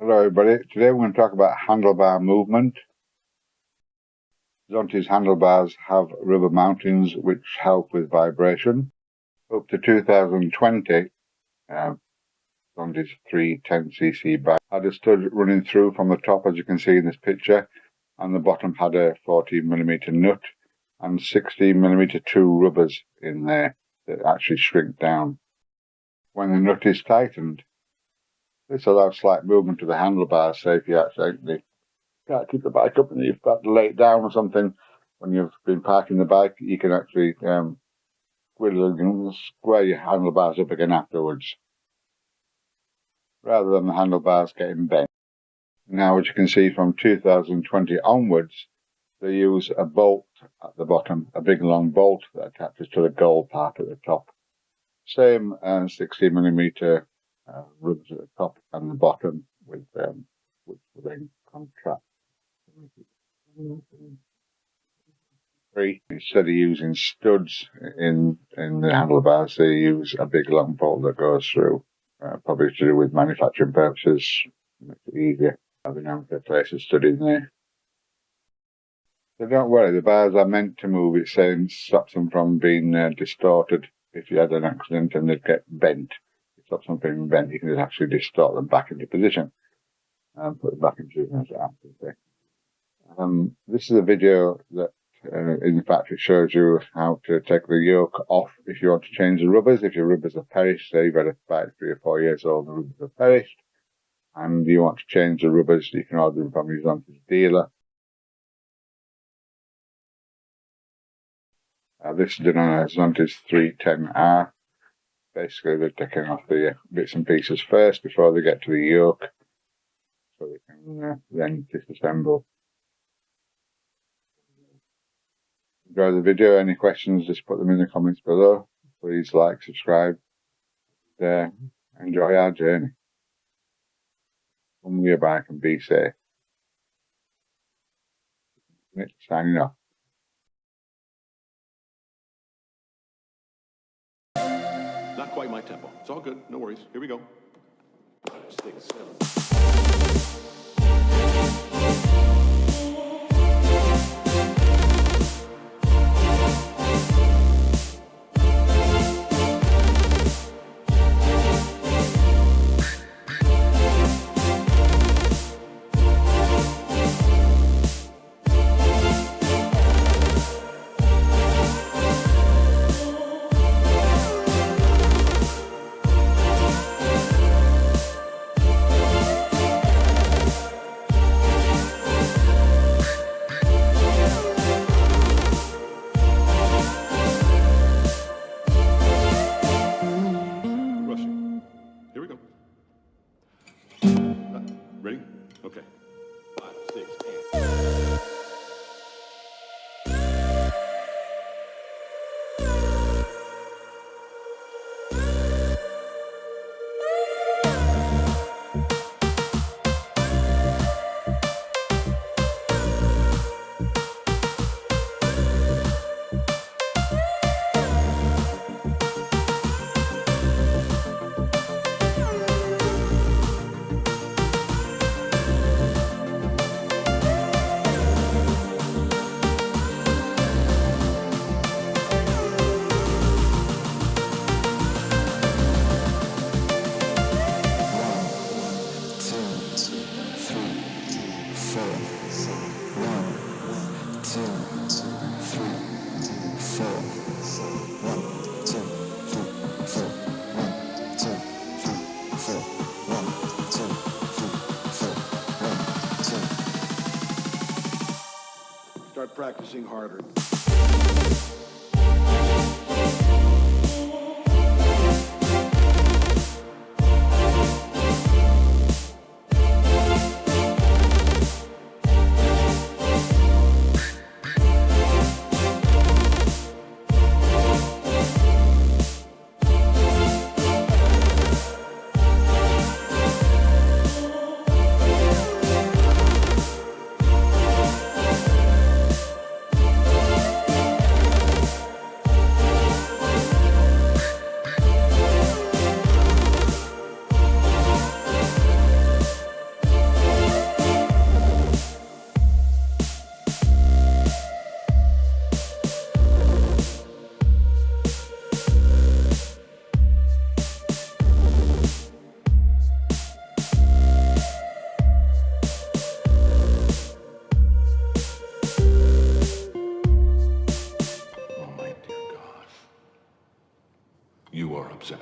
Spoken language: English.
Hello everybody, today we're going to talk about handlebar movement. Zontes handlebars have rubber mountings which help with vibration. Up to 2020, Zontes 310cc bike had a stud running through from the top, as you can see in this picture, and the bottom had a 14mm nut and 16mm two rubbers in there that actually shrink down. When the nut is tightened, this allows slight movement of the handlebars. Say if you actually can't keep the bike up and you've got to lay it down or something, when you've been parking the bike, you can actually square your handlebars up again afterwards, rather than the handlebars getting bent. Now, as you can see, from 2020 onwards, they use a bolt at the bottom, a big long bolt that attaches to the gold part at the top. Same 16mm ribs at the top and the bottom, which will then contract. Instead of using studs in the handlebars, they use a big long bolt that goes through, probably to do with manufacturing purposes, make it easier having to place a stud in there. So don't worry, the bars are meant to move. It's saying stops them from being distorted. If you had an accident and they'd get bent, it stops them from being bent. You can just actually distort them back into position and put them back into after. This is a video that in fact it shows you how to take the yoke off if you want to change the rubbers. If your rubbers have perished, say you've had a bike 3 or 4 years old, the rubbers have perished, and you want to change the rubbers, you can order them from your Zontes dealer. This is done on a Zontes 310R. Basically, they're taking off the bits and pieces first before they get to the yoke, so they can then disassemble. Enjoy the video. Any questions, just put them in the comments below. Please like, subscribe, enjoy our journey. Come with your bike and be safe. Signing off. Not quite my tempo. It's all good. No worries. Here we go. 5, 6, 7. Ready? Okay. 5, 6, and... Start practicing harder. You are upset.